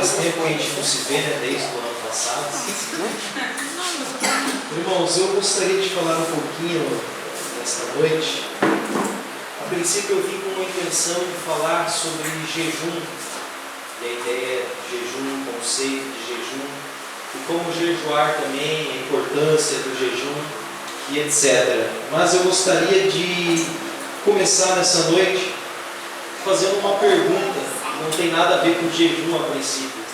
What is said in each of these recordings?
faz tempo que a gente não se vê, né? Desde o ano passado. Irmãos, eu gostaria de falar um pouquinho nesta noite. A princípio eu vim com uma intenção de falar sobre jejum, e a ideia de jejum, o conceito de jejum, e como jejuar também, a importância do jejum, e etc. Mas eu gostaria de começar nessa noite fazendo uma pergunta, não tem nada a ver com jejum a princípio.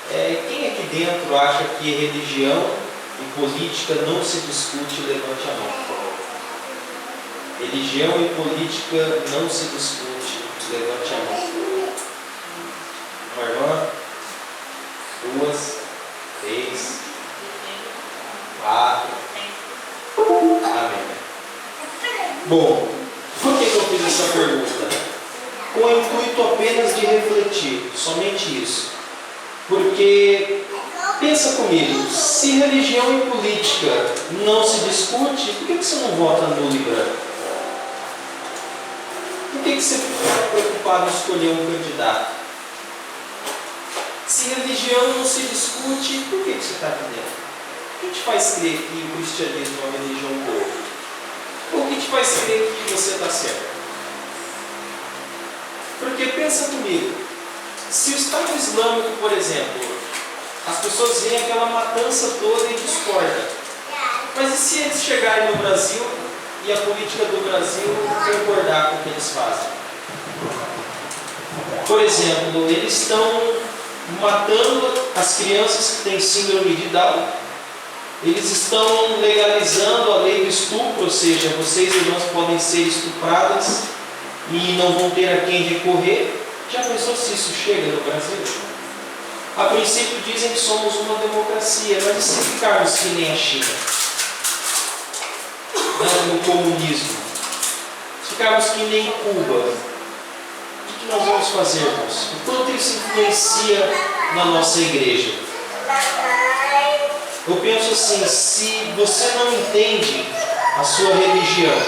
Quem aqui dentro acha que religião e política não se discute? Levante a mão, por favor. Religião e política não se discute. Levante a mão. Uma irmã, 2, 3, 4. Amém. Bom, por que eu fiz essa pergunta? Com o intuito apenas de refletir, somente isso. Porque, pensa comigo, se religião e política não se discute, por que você não vota nulo e branco? Por que você fica preocupado em escolher um candidato? Se religião não se discute, por que você está aqui dentro? O que te faz crer que o cristianismo é uma religião boa? Ou o que te faz crer que você está certo? Porque pensa comigo, se o Estado Islâmico, por exemplo, as pessoas veem aquela matança toda e discordam. Mas e se eles chegarem no Brasil e a política do Brasil concordar com o que eles fazem? Por exemplo, eles estão matando as crianças que têm síndrome de Down. Eles estão legalizando a lei do estupro, ou seja, vocês irmãs podem ser estupradas e não vão ter a quem recorrer. Já pensou se isso chega no Brasil? A princípio dizem que somos uma democracia, mas e se ficarmos que nem a China? No comunismo? Se ficarmos que nem Cuba, o que nós vamos fazer, irmãos? O quanto isso influencia na nossa igreja? Eu penso assim, se você não entende a sua religião,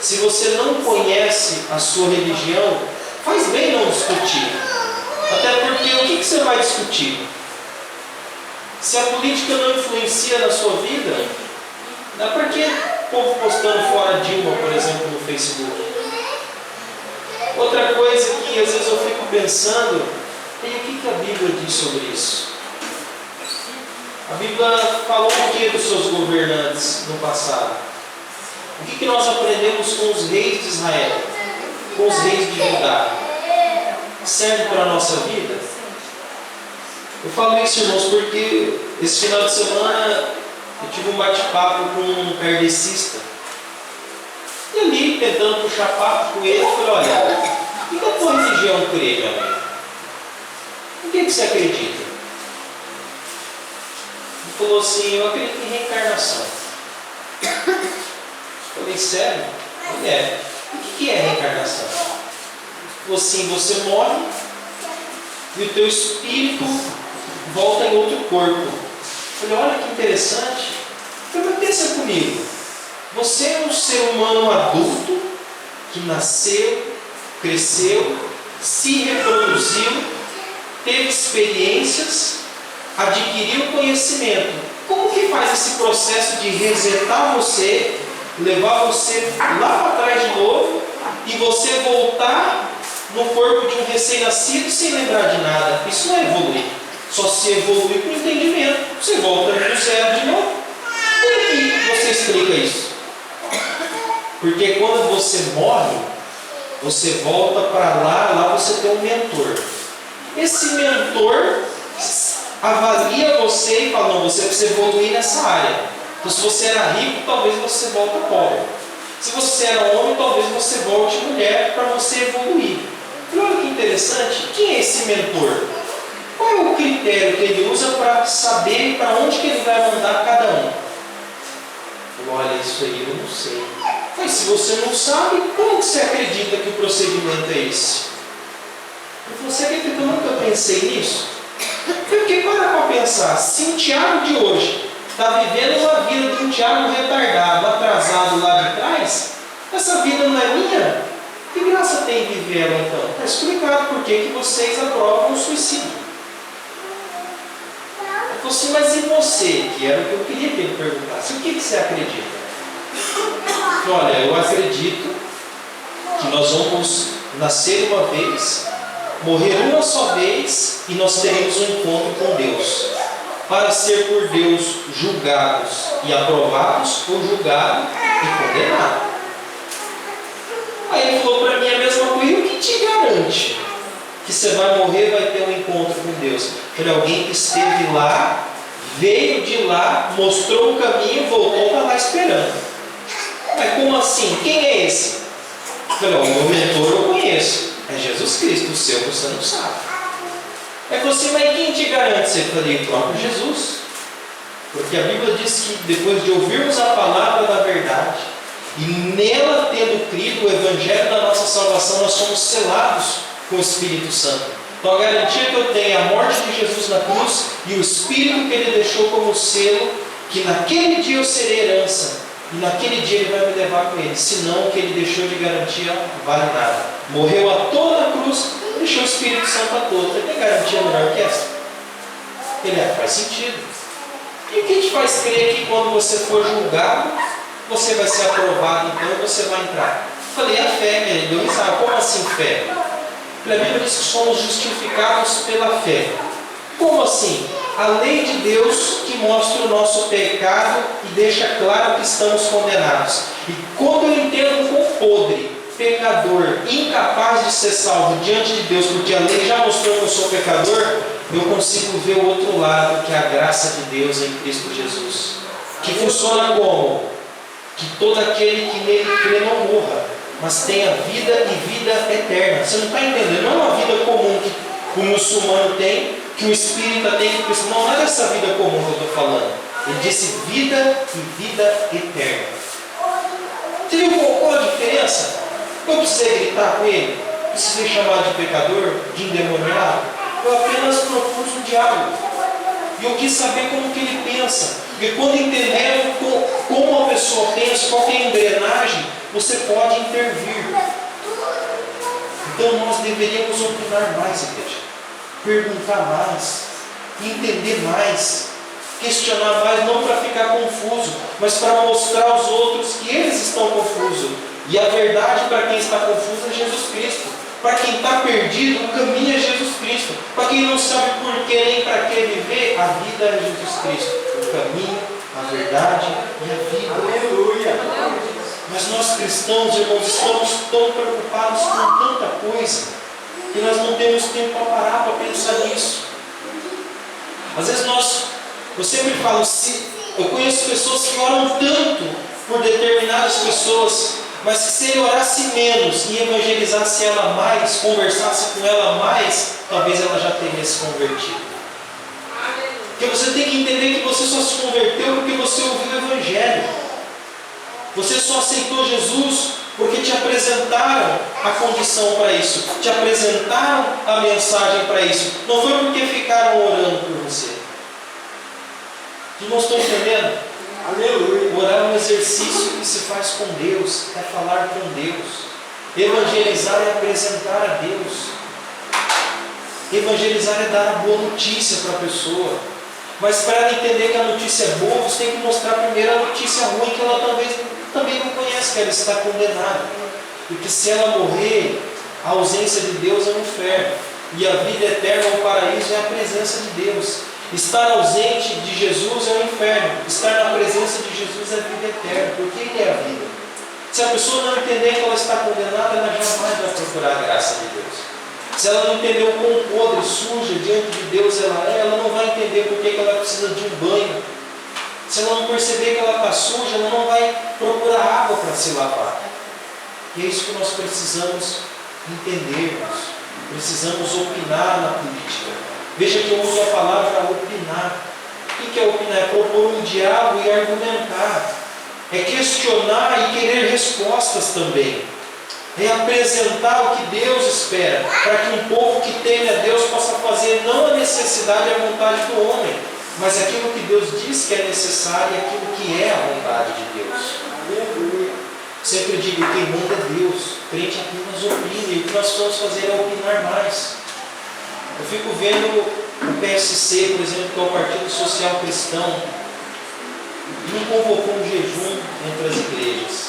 se você não conhece a sua religião, faz bem não discutir. Até porque o que você vai discutir? Se a política não influencia na sua vida, dá para que o povo postando fora Dilma, por exemplo, no Facebook? Outra coisa que às vezes eu fico pensando, e o que a Bíblia diz sobre isso? A Bíblia falou o que dos seus governantes no passado? O que nós aprendemos com os reis de Israel? Com os reis de Judá? Serve para a nossa vida? Eu falo isso, irmãos, porque esse final de semana eu tive um bate-papo com um kardecista. E ali, tentando puxar papo com ele, eu falei, olha, o que a tua religião crê, meu amigo? O que você acredita? Ele falou assim, eu acredito em reencarnação. Eu falei, sério? Ele o que é reencarnação? Ele falou assim, você morre e o teu espírito volta em outro corpo. Eu falei, olha que interessante. Eu falei, mas pensa comigo. Você é um ser humano adulto que nasceu, cresceu, se reproduziu, teve experiências, adquiriu conhecimento. Como que faz esse processo de resetar você, levar você lá para trás de novo e você voltar no corpo de um recém-nascido sem lembrar de nada? Isso não é evoluir. Só se evoluir com entendimento. Você volta do zero de novo. Como que você explica isso? Porque quando você morre, você volta para lá você tem um mentor. Esse mentor avalia você e fala, não, você precisa evoluir nessa área. Então, se você era rico, talvez você volte pobre. Se você era homem, talvez você volte mulher para você evoluir. E olha que interessante, quem é esse mentor? Qual é o critério que ele usa para saber para onde que ele vai mandar cada um? Olha, isso aí eu não sei. Mas se você não sabe, como você acredita que o procedimento é esse? Você acredita que eu nunca pensei nisso? Porque para pensar, se um Tiago de hoje está vivendo uma vida de um Tiago retardado, atrasado lá de trás, essa vida não é minha? Que graça tem viver ela então? Está explicado por que vocês aprovam o suicídio. Assim, mas e você? Que era o que eu queria que ele perguntasse. O que você acredita? Olha, eu acredito que nós vamos nascer uma vez, morrer uma só vez e nós teremos um encontro com Deus, para ser por Deus julgados e aprovados, ou julgado e condenado. Aí ele falou para mim a mesma coisa: e o que te garante que você vai morrer e vai ter um encontro com Deus? Eu falei: alguém que esteve lá, veio de lá, mostrou o caminho, voltou, está lá esperando. Mas como assim? Quem é esse? Eu falei: o meu mentor eu conheço, é Jesus Cristo, o seu você não sabe. Aí falou assim: mas quem te garante? Eu falei: o próprio Jesus. Porque a Bíblia diz que depois de ouvirmos a palavra da verdade e nela tendo crido o Evangelho da nossa salvação, nós somos selados com o Espírito Santo. Então a garantia que eu tenho é a morte de Jesus na cruz e o Espírito que Ele deixou como selo, que naquele dia eu serei herança e naquele dia Ele vai me levar com Ele. Senão o que Ele deixou de garantia não vale nada. Morreu a toda a cruz, deixou o Espírito Santo a toda. Tem garantia melhor que essa? Ele faz sentido. E o que te faz crer que quando você for julgado, você vai ser aprovado, então você vai entrar? Eu falei: a fé, ele deu risada. Como assim fé? A Bíblia diz que somos justificados pela fé. Como assim? A lei de Deus que mostra o nosso pecado e deixa claro que estamos condenados. E quando eu entendo quão podre, pecador, incapaz de ser salvo diante de Deus, porque a lei já mostrou que eu sou pecador, eu consigo ver o outro lado, que é a graça de Deus em Cristo Jesus. Que funciona como? Que todo aquele que nele crê não morra, mas tenha vida e vida eterna. Você não está entendendo? Não é uma vida comum que o muçulmano tem, que o espírita tem, que o cristão. Não é dessa vida comum que eu estou falando. Ele disse vida e vida eterna. Você viu qual a diferença? Eu precisei gritar com ele, precisei chamar de pecador, de endemoniado. Eu apenas propus um diálogo. E eu quis saber como que ele pensa. Porque quando entendemos como a pessoa pensa, qual é a engrenagem, você pode intervir. Então nós deveríamos opinar mais, igreja. Perguntar mais. Entender mais. Questionar mais, não para ficar confuso, mas para mostrar aos outros que eles estão confusos. E a verdade para quem está confuso é Jesus Cristo. Para quem está perdido, o caminho é Jesus Cristo. Para quem não sabe por que nem para que viver, a vida é Jesus Cristo. O caminho, a verdade e a vida. Aleluia! Mas nós cristãos, irmãos, estamos tão preocupados com tanta coisa que nós não temos tempo para parar para pensar nisso. Às vezes eu sempre falo, eu conheço pessoas que oram tanto por determinadas pessoas, mas que se ele orasse menos e evangelizasse ela mais, conversasse com ela mais, talvez ela já teria se convertido. Porque você tem que entender que você só se converteu porque você ouviu o Evangelho. Você só aceitou Jesus porque te apresentaram a condição para isso, te apresentaram a mensagem para isso. Não foi porque ficaram orando por você. Irmãos, estão entendendo? Aleluia. Orar é um exercício que se faz com Deus, é falar com Deus. Evangelizar é apresentar a Deus. Evangelizar é dar a boa notícia para a pessoa. Mas para ela entender que a notícia é boa, você tem que mostrar primeiro a notícia ruim, que ela também não conhece, que ela está condenada. Porque se ela morrer, a ausência de Deus é um inferno. E a vida eterna, o paraíso, é a presença de Deus. Estar ausente de Jesus é o inferno. Estar na presença de Jesus é a vida eterna. Porque Ele é a vida. Se a pessoa não entender que ela está condenada, ela jamais vai procurar a graça de Deus. Se ela não entender o quão podre, suja diante de Deus ela não vai entender por que ela precisa de um banho. Se ela não perceber que ela está suja, ela não vai procurar água para se lavar. E é isso que nós precisamos entendermos. Precisamos opinar na política. Veja que eu uso a palavra opinar. O que é opinar? É propor um diálogo e argumentar. É questionar e querer respostas também. É apresentar o que Deus espera, para que um povo que teme a Deus possa fazer não a necessidade e a vontade do homem, mas aquilo que Deus diz que é necessário e aquilo que é a vontade de Deus. Aleluia. Sempre digo, quem manda é Deus. O crente apenas opina, e o que nós vamos fazer é opinar mais. Eu fico vendo O PSC, por exemplo, que é o Partido Social Cristão, não convocou um jejum entre as igrejas.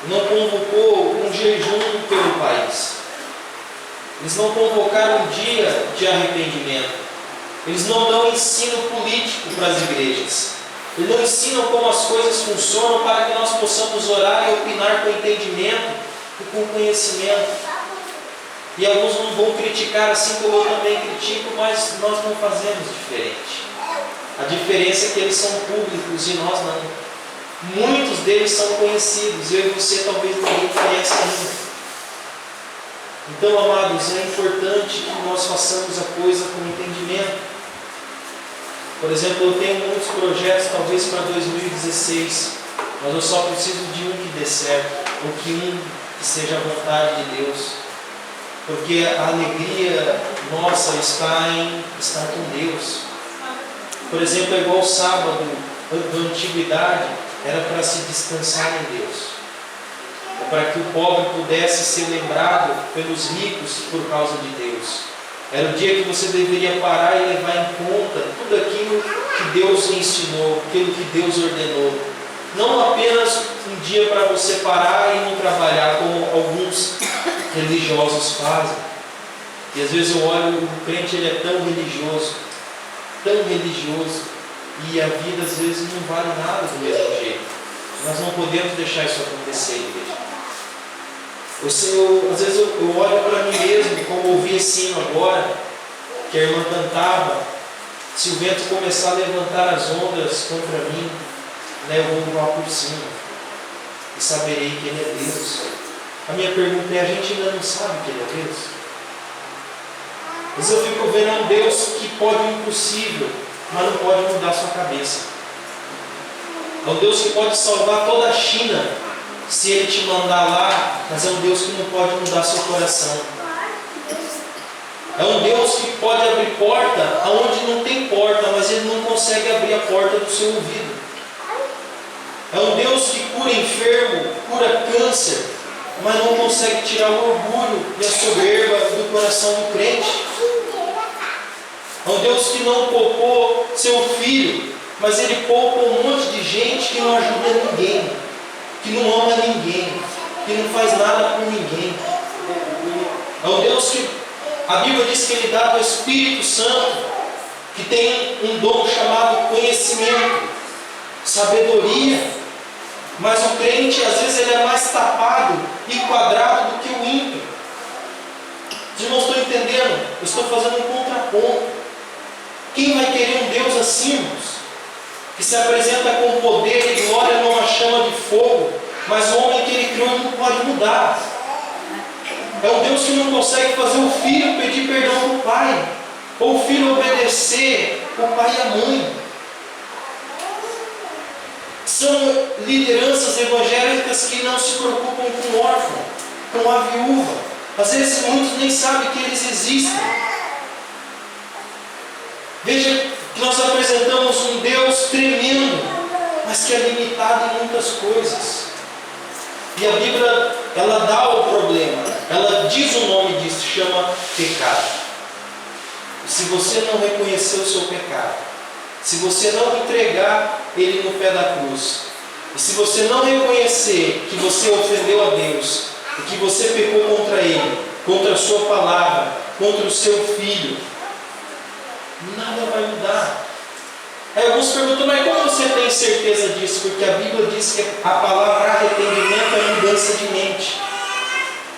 Não convocou um jejum pelo país. Eles não convocaram um dia de arrependimento. Eles não dão ensino político para as igrejas. Eles não ensinam como as coisas funcionam para que nós possamos orar e opinar com entendimento e com conhecimento. E alguns não vão criticar, assim como eu também critico, mas nós não fazemos diferente. A diferença é que eles são públicos e nós não. Muitos deles são conhecidos, eu e você talvez ninguém conhece ainda. Então, amados, é importante que nós façamos a coisa com entendimento. Por exemplo, eu tenho muitos projetos, talvez para 2016, mas eu só preciso de um que dê certo, ou que um que seja a vontade de Deus. Porque a alegria nossa está com Deus. Por exemplo, é igual o sábado da antiguidade, era para se descansar em Deus. Para que o pobre pudesse ser lembrado pelos ricos por causa de Deus. Era o dia que você deveria parar e levar em conta tudo aquilo que Deus ensinou, aquilo que Deus ordenou. Não apenas um dia para você parar e não trabalhar, como alguns religiosos fazem. E às vezes eu olho, o crente ele é tão religioso, e a vida às vezes não vale nada do mesmo jeito. Nós não podemos deixar isso acontecer, igreja. Às vezes eu olho para mim mesmo, como ouvi ensino agora, que a irmã cantava: se o vento começar a levantar as ondas contra mim, eu vou voar por cima e saberei que Ele é Deus. A minha pergunta é: a gente ainda não sabe que Ele é Deus? Mas eu fico vendo um Deus que pode o impossível, mas não pode mudar a sua cabeça. É um Deus que pode salvar toda a China, se Ele te mandar lá, mas é um Deus que não pode mudar seu coração. É um Deus que pode abrir porta aonde não tem porta, mas Ele não consegue abrir a porta do seu ouvido. É um Deus que cura enfermo, cura câncer, mas não consegue tirar o orgulho e a soberba do coração do crente. É um Deus que não poupou seu filho, mas Ele poupa um monte de gente que não ajuda ninguém, que não ama ninguém, que não faz nada por ninguém. É um Deus que a Bíblia diz que Ele dá o Espírito Santo, que tem um dom chamado conhecimento, sabedoria. Mas o crente, às vezes, ele é mais tapado e quadrado do que o ímpio. Os irmãos estão entendendo? Eu estou fazendo um contraponto. Quem vai querer um Deus assim, irmãos? Que se apresenta com poder e glória numa chama de fogo, mas o homem que Ele criou não pode mudar. É um Deus que não consegue fazer o filho pedir perdão para o pai, ou o filho obedecer o pai e a mãe. São lideranças evangélicas que não se preocupam com o órfão, com a viúva. Às vezes muitos nem sabem que eles existem. Veja que nós apresentamos um Deus tremendo, mas que é limitado em muitas coisas. E a Bíblia, ela dá o problema, ela diz o nome disso, chama pecado. E se você não reconhecer o seu pecado, se você não entregar ele no pé da cruz, e se você não reconhecer que você ofendeu a Deus, e que você pecou contra Ele, contra a sua palavra, contra o seu filho, nada vai mudar. Aí alguns perguntam: mas como você tem certeza disso? Porque a Bíblia diz que a palavra arrependimento é mudança de mente.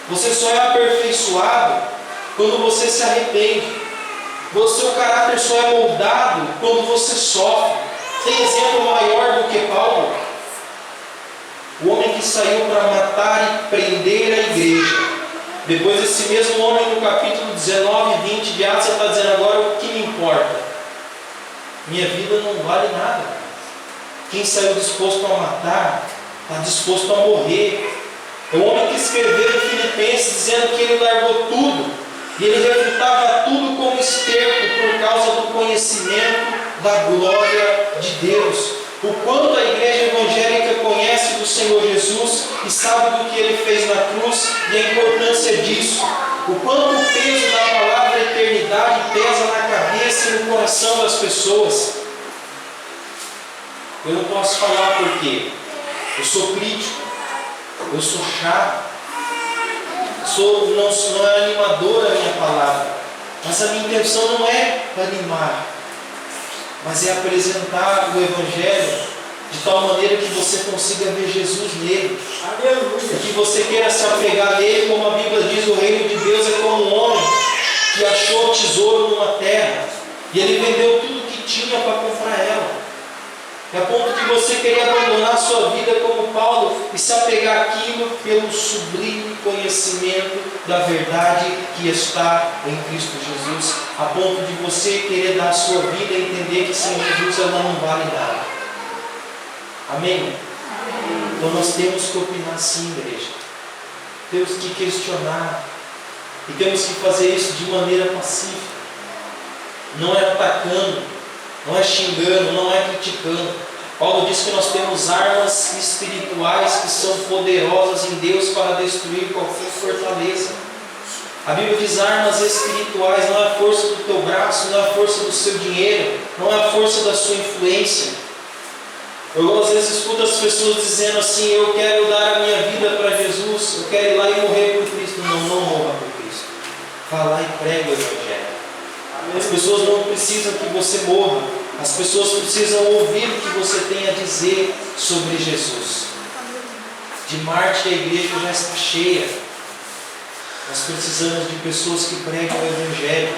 Você só é aperfeiçoado quando você se arrepende. O seu caráter só é moldado quando você sofre. Tem exemplo maior do que Paulo? O homem que saiu para matar e prender a igreja. Depois esse mesmo homem, no capítulo 19 e 20 de Atos, está dizendo: agora o que me importa? Minha vida não vale nada. Quem saiu disposto a matar, está disposto a morrer. É o homem que escreveu em Filipenses dizendo que ele largou tudo. E ele refutava tudo como esterco por causa do conhecimento da glória de Deus. O quanto a igreja evangélica conhece do Senhor Jesus e sabe do que Ele fez na cruz e a importância disso. O quanto o peso da palavra eternidade pesa na cabeça e no coração das pessoas. Eu não posso falar porque eu sou crítico, eu sou chato, não é animadora a minha palavra, mas a minha intenção não é animar, mas é apresentar o Evangelho de tal maneira que você consiga ver Jesus nele. E que você queira se apegar nele, como a Bíblia diz, o reino de Deus é como um homem que achou tesouro numa terra e ele vendeu tudo que tinha para comprar ela. É a ponto de você querer abandonar a sua vida como Paulo e se apegar àquilo pelo sublime conhecimento da verdade que está em Cristo Jesus. A ponto de você querer dar a sua vida e entender que sem Jesus ela não vale nada. Amém? Então nós temos que opinar sim, igreja. Temos que questionar. E temos que fazer isso de maneira pacífica. Não é atacando, não é xingando, não é criticando. Paulo diz que nós temos armas espirituais que são poderosas em Deus para destruir qualquer fortaleza. A Bíblia diz armas espirituais, não é a força do teu braço, não é a força do seu dinheiro, não é a força da sua influência. Eu às vezes escuto as pessoas dizendo assim: eu quero dar a minha vida para Jesus, eu quero ir lá e morrer por Cristo. Não, não morra por Cristo. Vá lá e prega o Evangelho. As pessoas não precisam que você morra, as pessoas precisam ouvir o que você tem a dizer sobre Jesus. De Marte a igreja já está cheia. Nós precisamos de pessoas que pregam o Evangelho,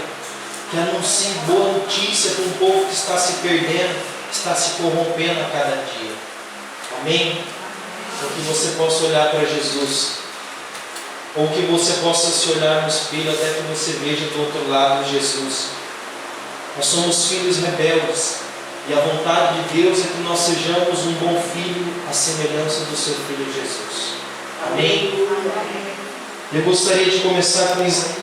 que anunciem boa notícia para um povo que está se perdendo, está se corrompendo a cada dia. Amém? Para que você possa olhar para Jesus, ou que você possa se olhar no espelho até que você veja do outro lado Jesus. Nós somos filhos rebeldes e a vontade de Deus é que nós sejamos um bom filho à semelhança do seu Filho Jesus. Amém? Eu gostaria de começar com Isaías.